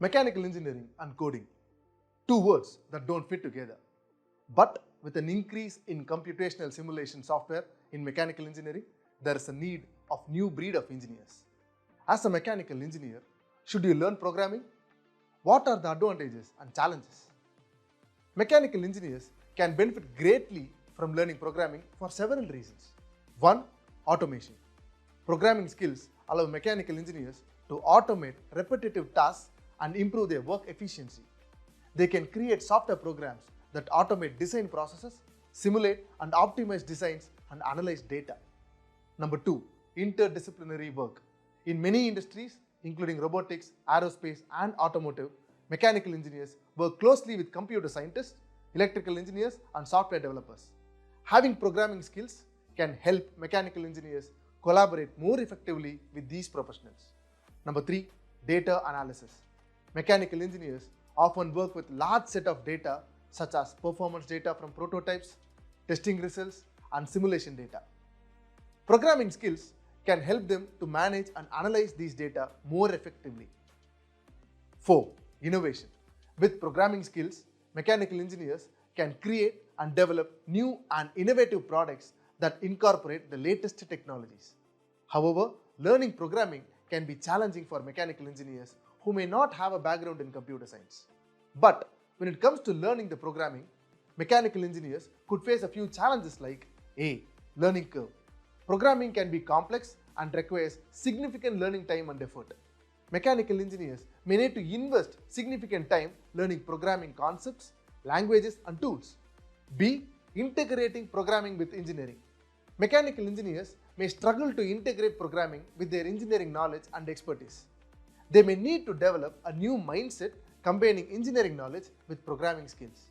Mechanical engineering and coding, two words that don't fit together. But with an increase in computational simulation software in mechanical engineering, there is a need of new breed of engineers. As a mechanical engineer, should you learn programming? What are the advantages and challenges? Mechanical engineers can benefit greatly from learning programming for several reasons. 1. Automation. Programming skills allow mechanical engineers to automate repetitive tasks and improve their work efficiency. They can create software programs that automate design processes, simulate and optimize designs, and analyze data. Number 2. Interdisciplinary work. In many industries, including robotics, aerospace, and automotive, mechanical engineers work closely with computer scientists, electrical engineers, and software developers. Having programming skills can help mechanical engineers collaborate more effectively with these professionals. Number 3. Data analysis. Mechanical engineers often work with large set of data such as performance data from prototypes, testing results, and simulation data. Programming skills can help them to manage and analyze these data more effectively. 4. Innovation. With programming skills, mechanical engineers can create and develop new and innovative products that incorporate the latest technologies. However, learning programming can be challenging for mechanical engineers who may not have a background in computer science. But when it comes to learning the programming, mechanical engineers could face a few challenges like A. Learning curve. Programming can be complex and requires significant learning time and effort. Mechanical engineers may need to invest significant time learning programming concepts, languages, and tools. B. Integrating programming with engineering. Mechanical engineers may struggle to integrate programming with their engineering knowledge and expertise. They may need to develop a new mindset combining engineering knowledge with programming skills.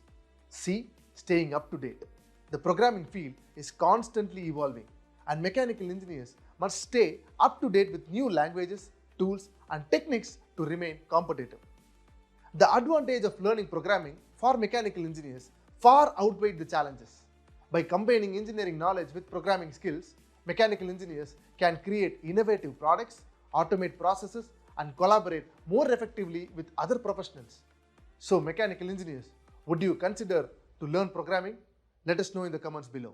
C. Staying up to date. The programming field is constantly evolving, and mechanical engineers must stay up to date with new languages, tools, and techniques to remain competitive. The advantage of learning programming for mechanical engineers far outweigh the challenges. By combining engineering knowledge with programming skills, mechanical engineers can create innovative products, automate processes, and collaborate more effectively with other professionals. So, mechanical engineers, would you consider to learn programming? Let us know in the comments below.